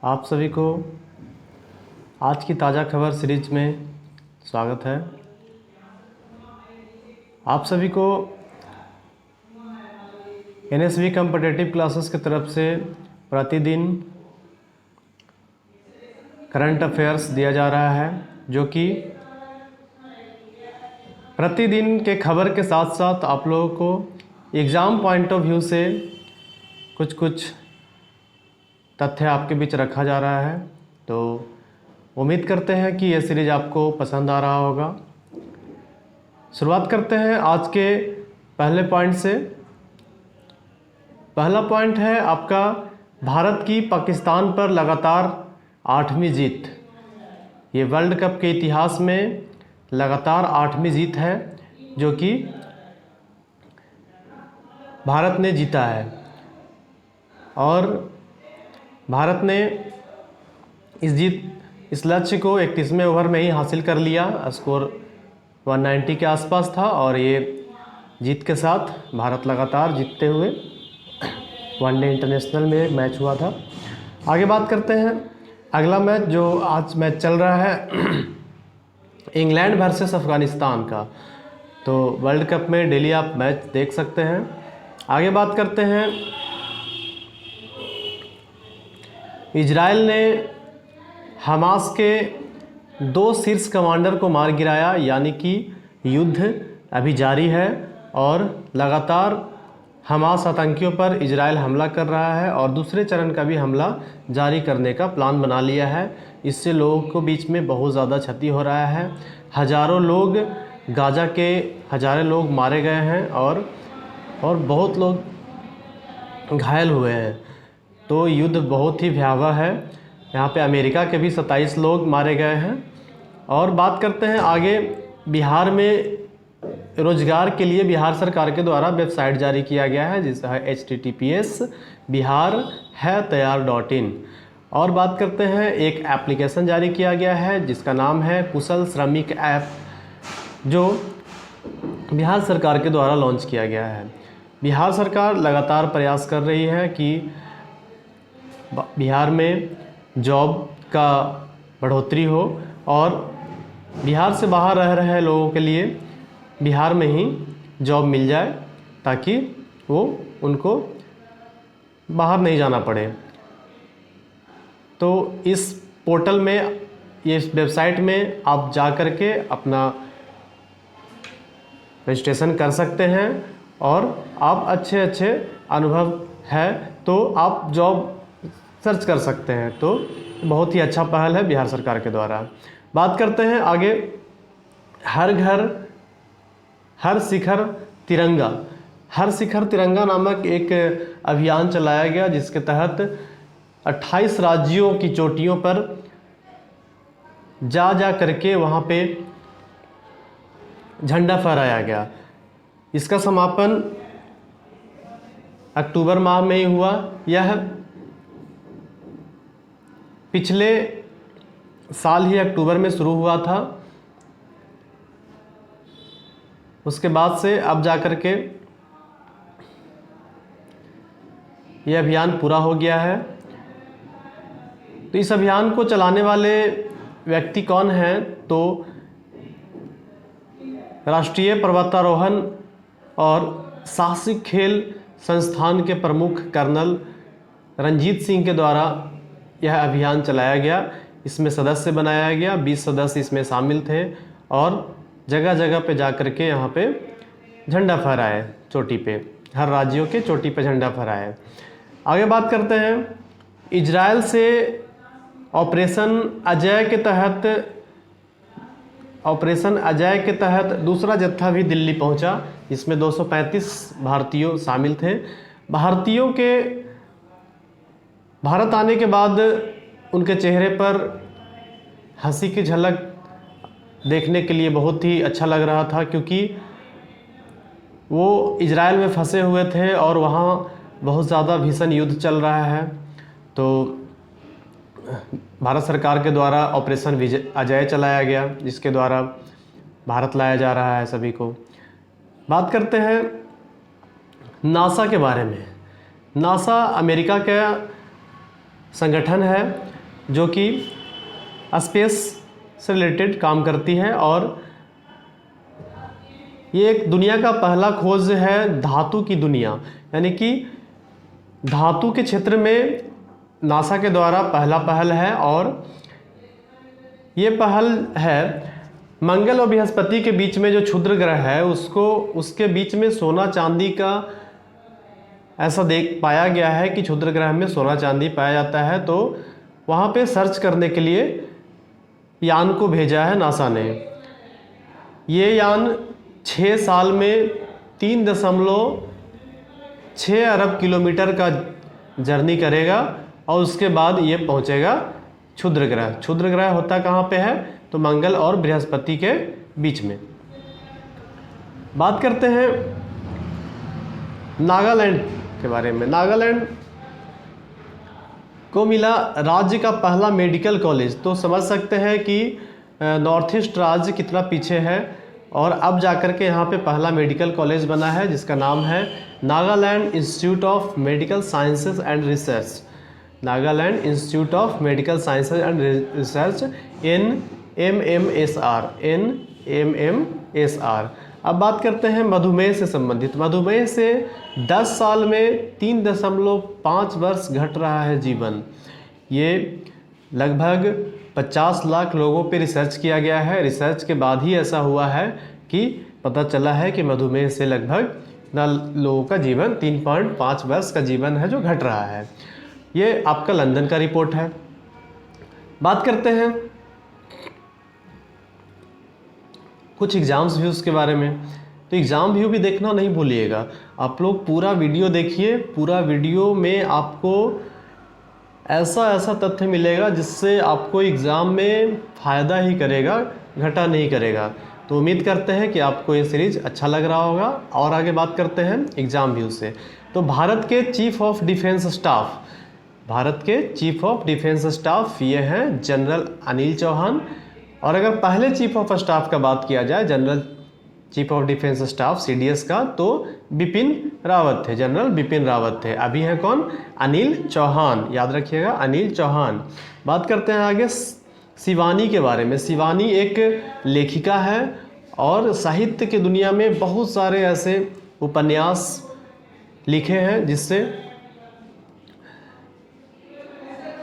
आप सभी को आज की ताज़ा खबर सीरीज में स्वागत है। आप सभी को एनएसवी कॉम्पिटिटिव क्लासेस की तरफ से प्रतिदिन करंट अफेयर्स दिया जा रहा है, जो कि प्रतिदिन के खबर के साथ साथ आप लोगों को एग्ज़ाम पॉइंट ऑफ व्यू से कुछ तथ्य आपके बीच रखा जा रहा है। तो उम्मीद करते हैं कि यह सीरीज आपको पसंद आ रहा होगा। शुरुआत करते हैं आज के पहले पॉइंट से। पहला पॉइंट है आपका भारत की पाकिस्तान पर लगातार 8वीं जीत। ये वर्ल्ड कप के इतिहास में लगातार 8वीं जीत है जो कि भारत ने जीता है, और भारत ने इस लक्ष्य को 31वें ओवर में ही हासिल कर लिया। स्कोर 190 के आसपास था और ये जीत के साथ भारत लगातार जीतते हुए वनडे इंटरनेशनल में मैच हुआ था। आगे बात करते हैं अगला मैच, जो आज मैच चल रहा है इंग्लैंड वर्सेस अफ़गानिस्तान का। तो वर्ल्ड कप में डेली आप मैच देख सकते हैं। आगे बात करते हैं, इजराइल ने हमास के 2 शीर्ष कमांडर को मार गिराया, यानी कि युद्ध अभी जारी है और लगातार हमास आतंकियों पर इजराइल हमला कर रहा है और दूसरे चरण का भी हमला जारी करने का प्लान बना लिया है। इससे लोगों को बीच में बहुत ज़्यादा क्षति हो रहा है। हज़ारों लोग गाज़ा के हज़ारों लोग मारे गए हैं और बहुत लोग घायल हुए हैं। तो युद्ध बहुत ही भयावह है। यहाँ पे अमेरिका के भी 27 लोग मारे गए हैं। और बात करते हैं आगे, बिहार में रोजगार के लिए बिहार सरकार के द्वारा वेबसाइट जारी किया गया है, जिसका है https://biharhai-tayar.in। और बात करते हैं, एक एप्लीकेशन जारी किया गया है जिसका नाम है कुशल श्रमिक ऐप, जो बिहार सरकार के द्वारा लॉन्च किया गया है। बिहार सरकार लगातार प्रयास कर रही है कि बिहार में जॉब का बढ़ोतरी हो और बिहार से बाहर रह रहे लोगों के लिए बिहार में ही जॉब मिल जाए, ताकि वो उनको बाहर नहीं जाना पड़े। तो इस पोर्टल में, ये वेबसाइट में आप जा कर के अपना रजिस्ट्रेशन कर सकते हैं और आप अच्छे अनुभव है तो आप जॉब सर्च कर सकते हैं। तो बहुत ही अच्छा पहल है बिहार सरकार के द्वारा। बात करते हैं आगे, हर घर हर शिखर तिरंगा। हर शिखर तिरंगा नामक एक अभियान चलाया गया, जिसके तहत 28 राज्यों की चोटियों पर जा करके वहाँ पे झंडा फहराया गया। इसका समापन अक्टूबर माह में ही हुआ। यह पिछले साल ही अक्टूबर में शुरू हुआ था। उसके बाद से अब जा कर के यह अभियान पूरा हो गया है। तो इस अभियान को चलाने वाले व्यक्ति कौन हैं? तो राष्ट्रीय पर्वतारोहण और साहसिक खेल संस्थान के प्रमुख कर्नल रंजीत सिंह के द्वारा यह अभियान चलाया गया। इसमें सदस्य बनाया गया, 20 सदस्य इसमें शामिल थे और जगह जगह पे जा कर के यहाँ पे झंडा फहराए, चोटी पे, हर राज्यों के चोटी पे झंडा फहराए। आगे बात करते हैं, इजराइल से ऑपरेशन अजय के तहत दूसरा जत्था भी दिल्ली पहुंचा। इसमें 235 भारतीय शामिल थे। भारतीयों के भारत आने के बाद उनके चेहरे पर हंसी की झलक देखने के लिए बहुत ही अच्छा लग रहा था, क्योंकि वो इजराइल में फंसे हुए थे और वहाँ बहुत ज़्यादा भीषण युद्ध चल रहा है। तो भारत सरकार के द्वारा ऑपरेशन अजय चलाया गया, जिसके द्वारा भारत लाया जा रहा है सभी को। बात करते हैं नासा के बारे में। नासा अमेरिका का संगठन है जो कि स्पेस से रिलेटेड काम करती है, और ये एक दुनिया का पहला खोज है धातु की दुनिया, यानी कि धातु के क्षेत्र में नासा के द्वारा पहला पहल है। और ये पहल है मंगल और बृहस्पति के बीच में जो क्षुद्र ग्रह है उसके बीच में सोना चांदी का ऐसा देख पाया गया है कि क्षुद्र ग्रह में सोना चांदी पाया जाता है। तो वहाँ पे सर्च करने के लिए यान को भेजा है नासा ने। ये यान 6 साल में 3.6 अरब किलोमीटर का जर्नी करेगा और उसके बाद ये पहुँचेगा क्षुद्र ग्रह। क्षुद्र ग्रह होता कहाँ पे है? तो मंगल और बृहस्पति के बीच में। बात करते हैं नागालैंड के बारे में। नागालैंड को मिला राज्य का पहला मेडिकल कॉलेज। तो समझ सकते हैं कि नॉर्थ ईस्ट राज्य कितना पीछे है, और अब जाकर के यहाँ पे पहला मेडिकल कॉलेज बना है जिसका नाम है Nagaland institute of medical sciences and research. Nagaland institute of medical sciences and research NMMSR। अब बात करते हैं मधुमेह से संबंधित। मधुमेह से 10 साल में 3.5 वर्ष घट रहा है जीवन। ये लगभग 50 लाख लोगों पे रिसर्च किया गया है। रिसर्च के बाद ही ऐसा हुआ है कि पता चला है कि मधुमेह से लगभग लोगों का जीवन 3.5 वर्ष का जीवन है जो घट रहा है। ये आपका लंदन का रिपोर्ट है। बात करते हैं कुछ एग्ज़ाम्स व्यूज़ के बारे में। तो एग्ज़ाम व्यू भी देखना नहीं भूलिएगा। आप लोग पूरा वीडियो देखिए। पूरा वीडियो में आपको ऐसा तथ्य मिलेगा जिससे आपको एग्ज़ाम में फ़ायदा ही करेगा, घाटा नहीं करेगा। तो उम्मीद करते हैं कि आपको ये सीरीज़ अच्छा लग रहा होगा। और आगे बात करते हैं एग्ज़ाम व्यू से। तो भारत के चीफ ऑफ डिफेंस स्टाफ ये हैं जनरल अनिल चौहान। और अगर पहले चीफ ऑफ स्टाफ का बात किया जाए, general chief of defence staff CDS का, तो बिपिन रावत थे, जनरल बिपिन रावत थे। अभी है कौन? अनिल चौहान, याद रखिएगा, अनिल चौहान। बात करते हैं आगे शिवानी के बारे में। शिवानी एक लेखिका है और साहित्य की दुनिया में बहुत सारे ऐसे उपन्यास लिखे हैं जिससे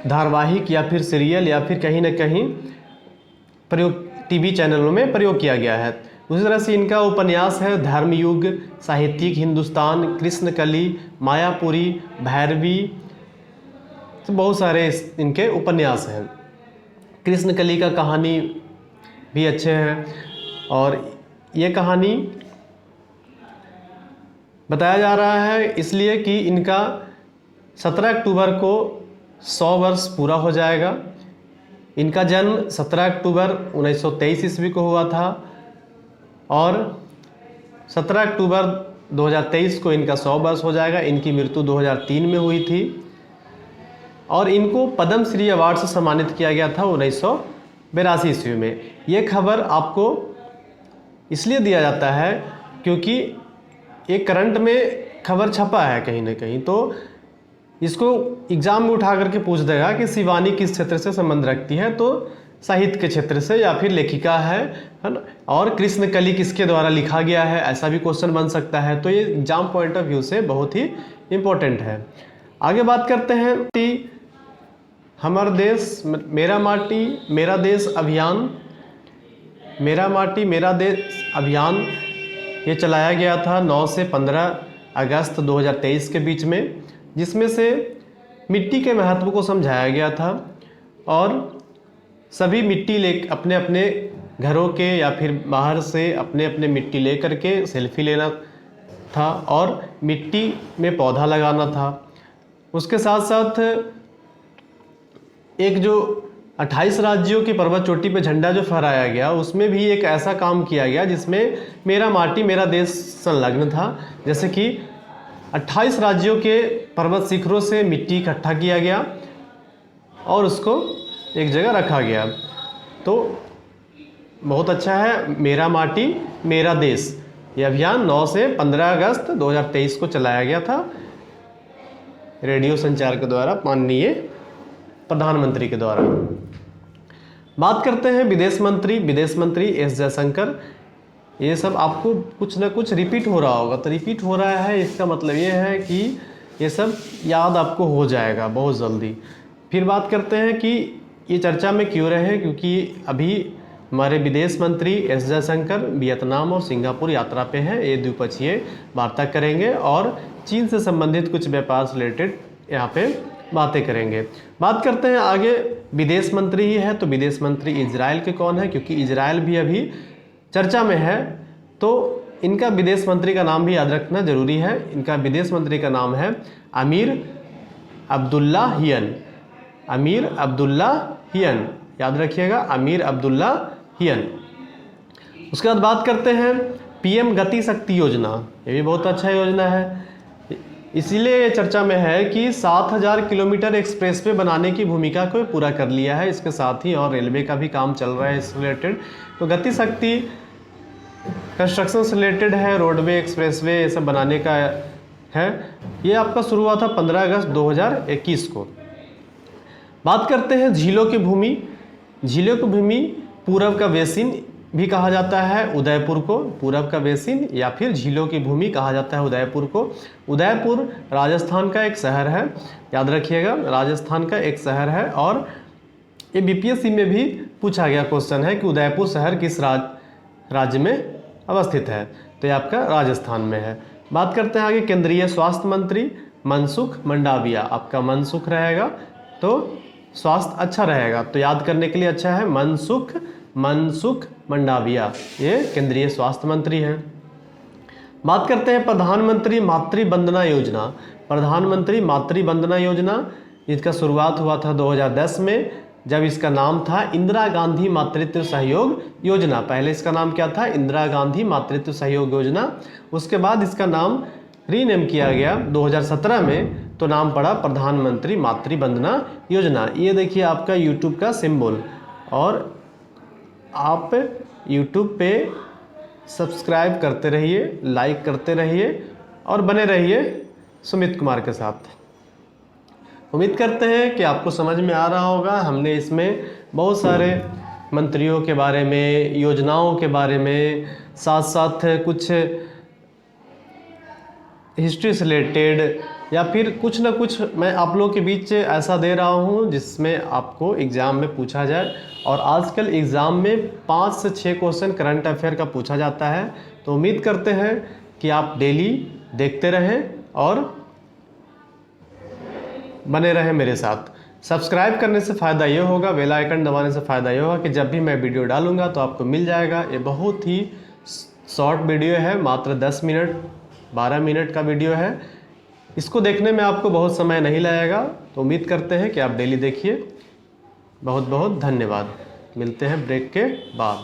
धारावाहिक या फिर सीरियल या फिर कहीं ना कहीं प्रयोग TV चैनलों में प्रयोग किया गया है। उसी तरह से इनका उपन्यास है धर्मयुग, साहित्यिक हिंदुस्तान, कृष्णकली, मायापुरी, भैरवी, तो बहुत सारे इनके उपन्यास हैं। कृष्णकली का कहानी भी अच्छे हैं। और ये कहानी बताया जा रहा है इसलिए कि इनका 17 अक्टूबर को 100 वर्ष पूरा हो जाएगा। इनका जन्म 17 अक्टूबर 1923 ईस्वी को हुआ था और 17 अक्टूबर 2023 को इनका 100 वर्ष हो जाएगा। इनकी मृत्यु 2003 में हुई थी और इनको पद्म श्री अवार्ड से सम्मानित किया गया था 1982 ईस्वी में। ये खबर आपको इसलिए दिया जाता है क्योंकि एक करंट में खबर छपा है कहीं ना कहीं, तो इसको एग्ज़ाम में उठा करके पूछ देगा कि शिवानी किस क्षेत्र से संबंध रखती है, तो साहित्य के क्षेत्र से या फिर लेखिका है ना। और कृष्णकली किसके द्वारा लिखा गया है, ऐसा भी क्वेश्चन बन सकता है। तो ये एग्जाम पॉइंट ऑफ व्यू से बहुत ही इम्पोर्टेंट है। आगे बात करते हैं हमारा देश मेरा माटी मेरा देश अभियान। मेरा माटी मेरा देश अभियान ये चलाया गया था 9 से 15 अगस्त 2023 के बीच में, जिसमें से मिट्टी के महत्व को समझाया गया था और सभी मिट्टी ले अपने अपने घरों के या फिर बाहर से अपने अपने मिट्टी ले करके सेल्फी लेना था और मिट्टी में पौधा लगाना था। उसके साथ साथ एक जो 28 राज्यों की पर्वत चोटी पे झंडा जो फहराया गया, उसमें भी एक ऐसा काम किया गया जिसमें मेरा माटी मेरा देश संलग्न था। जैसे कि 28 राज्यों के पर्वत शिखरों से मिट्टी इकट्ठा किया गया और उसको एक जगह रखा गया। तो बहुत अच्छा है, मेरा माटी मेरा देश ये अभियान 9 से 15 अगस्त 2023 को चलाया गया था रेडियो संचार के द्वारा माननीय प्रधानमंत्री के द्वारा। बात करते हैं विदेश मंत्री एस जयशंकर। ये सब आपको कुछ ना कुछ रिपीट हो रहा होगा, तो रिपीट हो रहा है इसका मतलब ये है कि ये सब याद आपको हो जाएगा बहुत जल्दी। फिर बात करते हैं कि ये चर्चा में क्यों रहे, क्योंकि अभी हमारे विदेश मंत्री एस जयशंकर वियतनाम और सिंगापुर यात्रा पे हैं। ये द्विपक्षीय वार्ता करेंगे और चीन से संबंधित कुछ व्यापार से रिलेटेड यहाँ पे बातें करेंगे। बात करते हैं आगे, विदेश मंत्री ही है तो विदेश मंत्री इजराइल के कौन है, क्योंकि इजराइल भी अभी चर्चा में है, तो इनका विदेश मंत्री का नाम भी याद रखना जरूरी है। इनका विदेश मंत्री का नाम है अमीर अब्दुल्ला हियन। अमीर अब्दुल्ला हियन, याद रखिएगा, अमीर अब्दुल्ला हियन। उसके बाद बात करते हैं पीएम गति शक्ति योजना। ये भी बहुत अच्छा योजना है, इसीलिए चर्चा में है कि 7000 किलोमीटर एक्सप्रेसवे बनाने की भूमिका को पूरा कर लिया है। इसके साथ ही और रेलवे का भी काम चल रहा है इससे रिलेटेड। तो गति शक्ति कंस्ट्रक्शन से रिलेटेड है, रोडवे एक्सप्रेसवे ये सब बनाने का है। ये आपका शुरू हुआ था 15 अगस्त 2021 को। बात करते हैं झीलों की भूमि। झीलों की भूमि पूरब का बेसिन भी कहा जाता है उदयपुर को, पूरब का बेसिन या फिर झीलों की भूमि कहा जाता है उदयपुर को। उदयपुर राजस्थान का एक शहर है, याद रखिएगा, राजस्थान का एक शहर है। और ये बीपीएससी में भी पूछा गया क्वेश्चन है कि उदयपुर शहर किस राज्य में अवस्थित है, तो ये आपका राजस्थान में है। बात करते हैं आगे, केंद्रीय स्वास्थ्य मंत्री मनसुख मंडाविया। आपका मनसुख रहेगा तो स्वास्थ्य अच्छा रहेगा, तो याद करने के लिए अच्छा है, मनसुख मंडाविया, ये केंद्रीय स्वास्थ्य मंत्री हैं। बात करते हैं प्रधानमंत्री मातृ वंदना योजना। प्रधानमंत्री मातृ वंदना योजना, इसका शुरुआत हुआ था 2010 में, जब इसका नाम था इंदिरा गांधी मातृत्व सहयोग योजना। पहले इसका नाम क्या था, इंदिरा गांधी मातृत्व सहयोग योजना। उसके बाद इसका नाम रीनेम किया गया 2017 में, तो नाम पड़ा प्रधानमंत्री मातृ वंदना योजना। ये देखिए आपका यूट्यूब का सिंबल, और आप यूट्यूब पे सब्सक्राइब करते रहिए, लाइक करते रहिए और बने रहिए सुमित कुमार के साथ। उम्मीद करते हैं कि आपको समझ में आ रहा होगा। हमने इसमें बहुत सारे मंत्रियों के बारे में, योजनाओं के बारे में, साथ साथ कुछ हिस्ट्री से रिलेटेड या फिर कुछ ना कुछ मैं आप लोगों के बीच ऐसा दे रहा हूँ जिसमें आपको एग्ज़ाम में पूछा जाए। और आजकल एग्ज़ाम में 5 से 6 क्वेश्चन करंट अफेयर का पूछा जाता है। तो उम्मीद करते हैं कि आप डेली देखते रहें और बने रहें मेरे साथ। सब्सक्राइब करने से फ़ायदा ये होगा, बेल आइकन दबाने से फ़ायदा ये होगा कि जब भी मैं वीडियो डालूंगा तो आपको मिल जाएगा। ये बहुत ही शॉर्ट वीडियो है, मात्र 10 मिनट 12 मिनट का वीडियो है। इसको देखने में आपको बहुत समय नहीं लगेगा, तो उम्मीद करते हैं कि आप डेली देखिए। बहुत बहुत धन्यवाद। मिलते हैं ब्रेक के बाद।